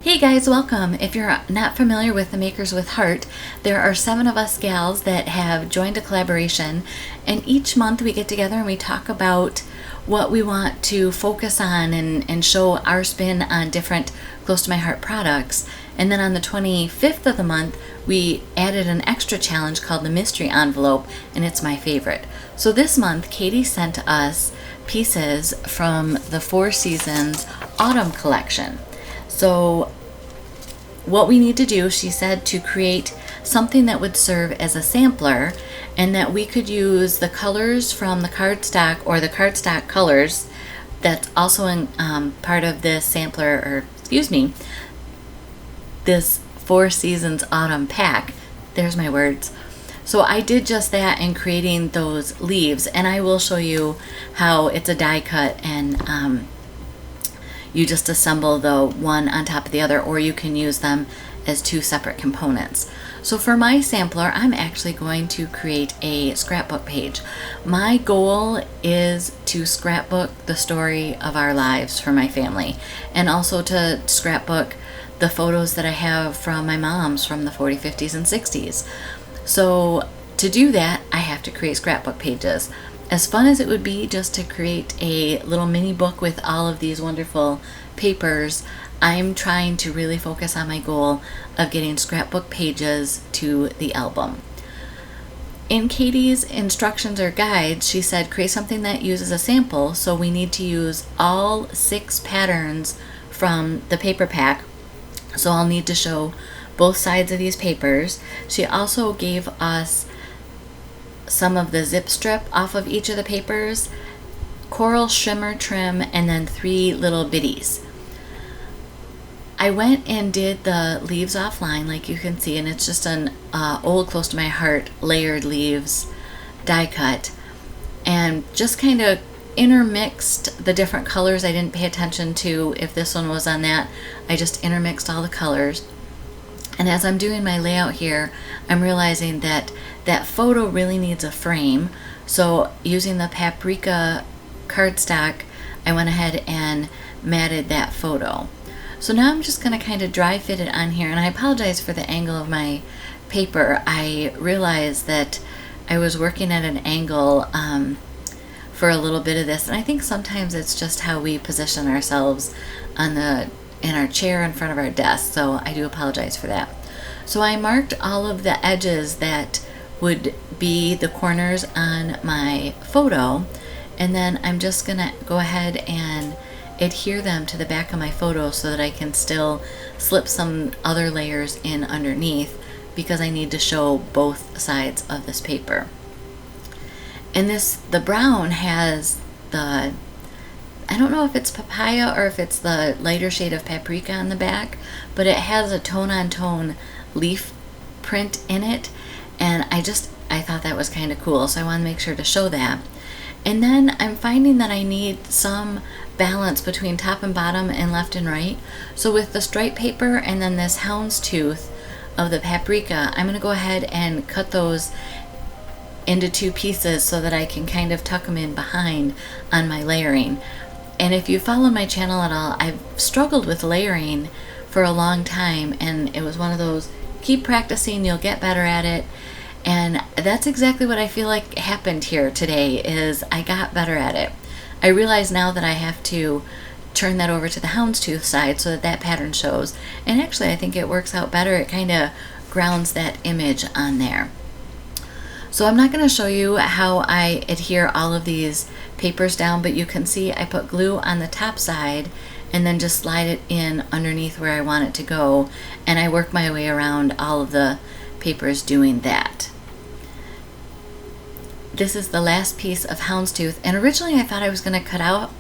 Hey guys, welcome. If you're not familiar with the Makers with Heart, there are 7 of us gals that have joined a collaboration, and each month we get together and we talk about what we want to focus on and show our spin on different close to my heart products. And then on the 25th of the month, we added an extra challenge called the Mystery Envelope, and it's my favorite. So this month, Katie sent us pieces from the Four Seasons Autumn collection. So what we need to do, she said, to create something that would serve as a sampler, and that we could use the colors from the cardstock or the cardstock colors that's also in part of this sampler, or this Four Seasons Autumn pack. There's my words. So I did just that in creating those leaves, and I will show you how it's a die cut and you just assemble the one on top of the other, or you can use them as 2 separate components. So for my sampler, I'm actually going to create a scrapbook page. My goal is to scrapbook the story of our lives for my family, and also to scrapbook the photos that I have from my moms from the 40s, 50s, and 60s. So to do that, I have to create scrapbook pages. As fun as it would be just to create a little mini book with all of these wonderful papers, I'm trying to really focus on my goal of getting scrapbook pages to the album. In Katie's instructions or guides, she said create something that uses a sample, so we need to use all 6 patterns from the paper pack. So I'll need to show both sides of these papers. She also gave us some of the zip strip off of each of the papers, coral shimmer trim, and then 3 little bitties. I went and did the leaves offline, like you can see, and it's just an old Close to My Heart layered leaves die cut, and just kind of intermixed the different colors. I didn't pay attention to if this one was on that. I just intermixed all the colors. And as I'm doing my layout here, I'm realizing that that photo really needs a frame. So using the paprika cardstock, I went ahead and matted that photo. So now I'm just going to kind of dry fit it on here. And I apologize for the angle of my paper. I realized that I was working at an angle for a little bit of this. And I think sometimes it's just how we position ourselves in our chair in front of our desk, so I do apologize for that. So I marked all of the edges that would be the corners on my photo, and then I'm just gonna go ahead and adhere them to the back of my photo so that I can still slip some other layers in underneath, because I need to show both sides of this paper. And the brown has I don't know if it's papaya or if it's the lighter shade of paprika on the back, but it has a tone-on-tone leaf print in it, and I thought that was kind of cool, so I want to make sure to show that. And then I'm finding that I need some balance between top and bottom and left and right. So with the stripe paper and then this houndstooth of the paprika, I'm going to go ahead and cut those into 2 pieces so that I can kind of tuck them in behind on my layering. And if you follow my channel at all, I've struggled with layering for a long time, and it was one of those, keep practicing, you'll get better at it. And that's exactly what I feel like happened here today, is I got better at it. I realize now that I have to turn that over to the houndstooth side so that that pattern shows. And actually I think it works out better. It kind of grounds that image on there. So I'm not going to show you how I adhere all of these papers down, but you can see I put glue on the top side and then just slide it in underneath where I want it to go, and I work my way around all of the papers doing that. This is the last piece of houndstooth, and originally I thought I was going to cut out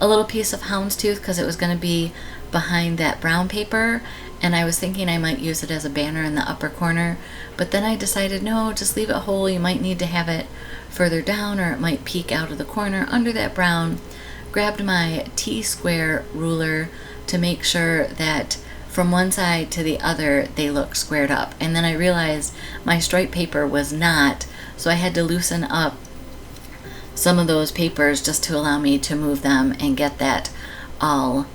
a little piece of houndstooth because it was going to be behind that brown paper, and I was thinking I might use it as a banner in the upper corner, but then I decided no, just leave it whole. You might need to have it further down, or it might peek out of the corner under that brown. Grabbed my T-square ruler to make sure that from one side to the other they look squared up, and then I realized my stripe paper was not, so I had to loosen up some of those papers just to allow me to move them and get that all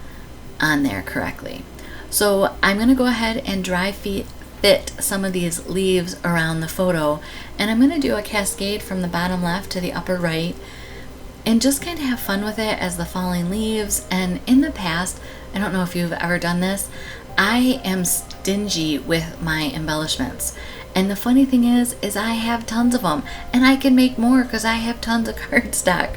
on there correctly. So I'm going to go ahead and dry fit some of these leaves around the photo, and I'm going to do a cascade from the bottom left to the upper right and just kind of have fun with it as the falling leaves. And in the past, I don't know if you've ever done this, I am stingy with my embellishments. And the funny thing is I have tons of them, and I can make more because I have tons of cardstock.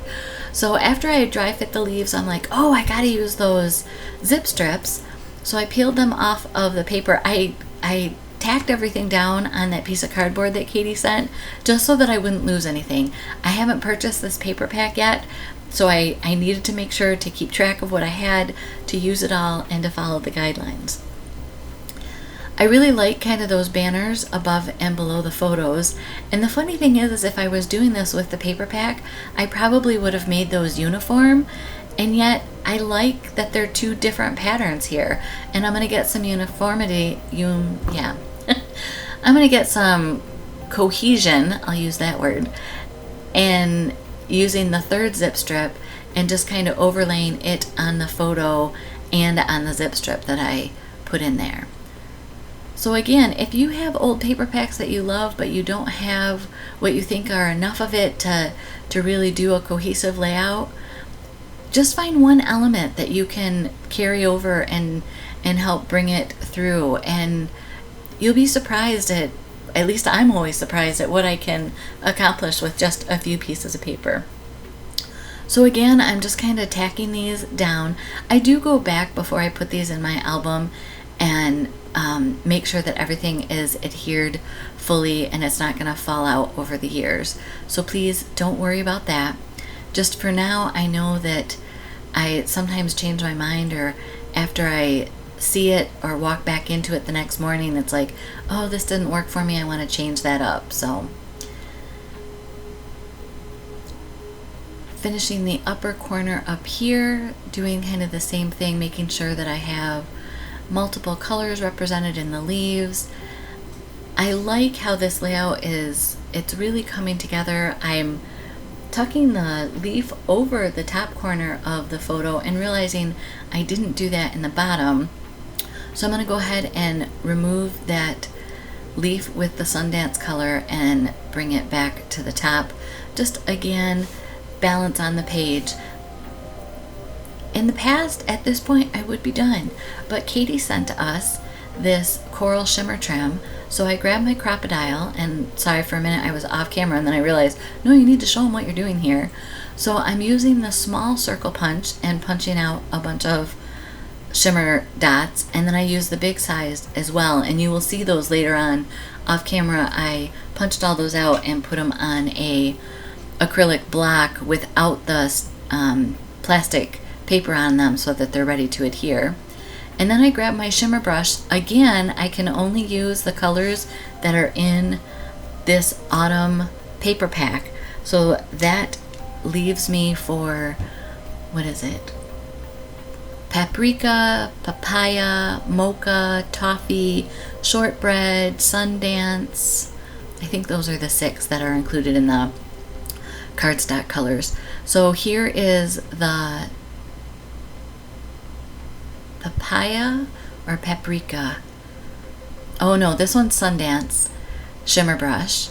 So after I dry fit the leaves, I'm like, oh, I gotta use those zip strips. So I peeled them off of the paper. I tacked everything down on that piece of cardboard that Katie sent just so that I wouldn't lose anything. I haven't purchased this paper pack yet, so I needed to make sure to keep track of what I had, to use it all, and to follow the guidelines. I really like kind of those banners above and below the photos, and the funny thing is if I was doing this with the paper pack, I probably would have made those uniform, and yet I like that they're two different patterns here, and I'm going to get some uniformity, I'm going to get some cohesion, I'll use that word, and using the third zip strip and just kind of overlaying it on the photo and on the zip strip that I put in there. So again, if you have old paper packs that you love but you don't have what you think are enough of it to really do a cohesive layout, just find one element that you can carry over and help bring it through, and you'll be surprised at least I'm always surprised at what I can accomplish with just a few pieces of paper. So again, I'm just kind of tacking these down. I do go back before I put these in my album and make sure that everything is adhered fully and it's not going to fall out over the years. So please don't worry about that. Just for now, I know that I sometimes change my mind, or after I see it or walk back into it the next morning, it's like, oh, this didn't work for me, I want to change that up. So finishing the upper corner up here, doing kind of the same thing, making sure that I have multiple colors represented in the leaves. I like how this layout is, it's really coming together. I'm tucking the leaf over the top corner of the photo and realizing I didn't do that in the bottom. So I'm going to go ahead and remove that leaf with the Sundance color and bring it back to the top. Just again, balance on the page. In the past, at this point, I would be done, but Katie sent us this coral shimmer trim, so I grabbed my Crocodile, and sorry, for a minute I was off camera and then I realized, no, you need to show them what you're doing here. So I'm using the small circle punch and punching out a bunch of shimmer dots, and then I use the big size as well, and you will see those later on off camera. I punched all those out and put them on a acrylic block without the plastic paper on them so that they're ready to adhere. And then I grab my shimmer brush. Again, I can only use the colors that are in this autumn paper pack, so that leaves me for, what is it? Paprika, papaya, mocha, toffee, shortbread, Sundance. I think those are the 6 that are included in the cardstock colors. So here is the papaya or paprika. Oh no, this one's Sundance shimmer brush.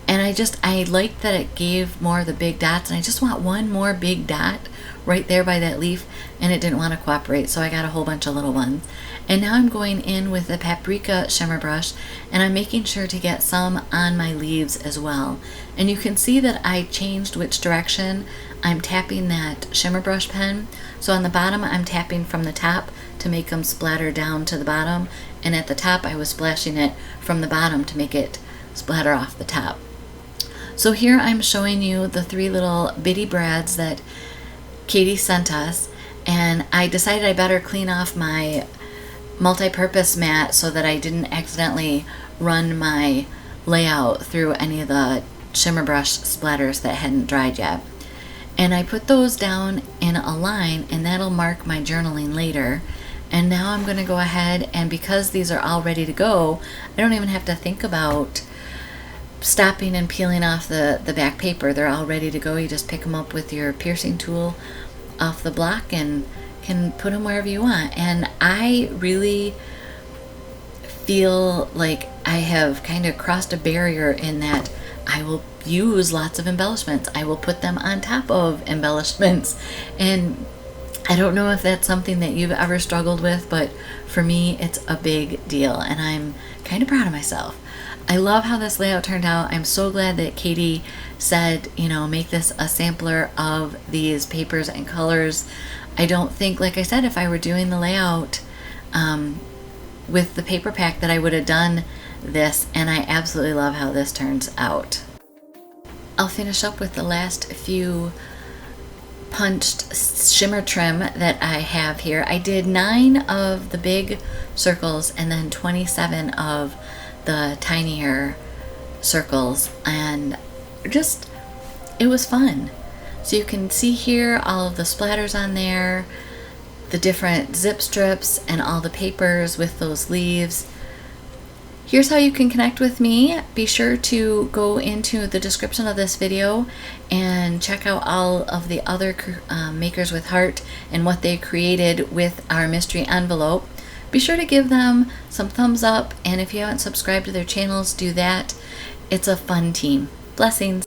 And I liked that it gave more of the big dots, and I just want one more big dot right there by that leaf, and it didn't want to cooperate, so I got a whole bunch of little ones. And now I'm going in with the paprika shimmer brush, and I'm making sure to get some on my leaves as well. And you can see that I changed which direction I'm tapping that shimmer brush pen. So on the bottom, I'm tapping from the top to make them splatter down to the bottom, and at the top I was splashing it from the bottom to make it splatter off the top. So here I'm showing you the 3 little bitty brads that Katie sent us, and I decided I better clean off my multi-purpose mat so that I didn't accidentally run my layout through any of the shimmer brush splatters that hadn't dried yet. And I put those down in a line, and that'll mark my journaling later. And now I'm going to go ahead, and because these are all ready to go, I don't even have to think about stopping and peeling off the back paper. They're all ready to go. You just pick them up with your piercing tool off the block and can put them wherever you want. And I really feel like I have kind of crossed a barrier in that I will use lots of embellishments. I will put them on top of embellishments. And I don't know if that's something that you've ever struggled with, but for me, it's a big deal, and I'm kind of proud of myself. I love how this layout turned out. I'm so glad that Katie said, you know, make this a sampler of these papers and colors. I don't think, like I said, if I were doing the layout with the paper pack that I would have done this, and I absolutely love how this turns out. I'll finish up with the last few punched shimmer trim that I have here. I did 9 of the big circles and then 27 of the tinier circles, and just, it was fun. So you can see here all of the splatters on there, the different zip strips, and all the papers with those leaves. Here's how you can connect with me. Be sure to go into the description of this video and check out all of the other Makers with Heart and what they created with our mystery envelope. Be sure to give them some thumbs up, and if you haven't subscribed to their channels, do that. It's a fun team. Blessings.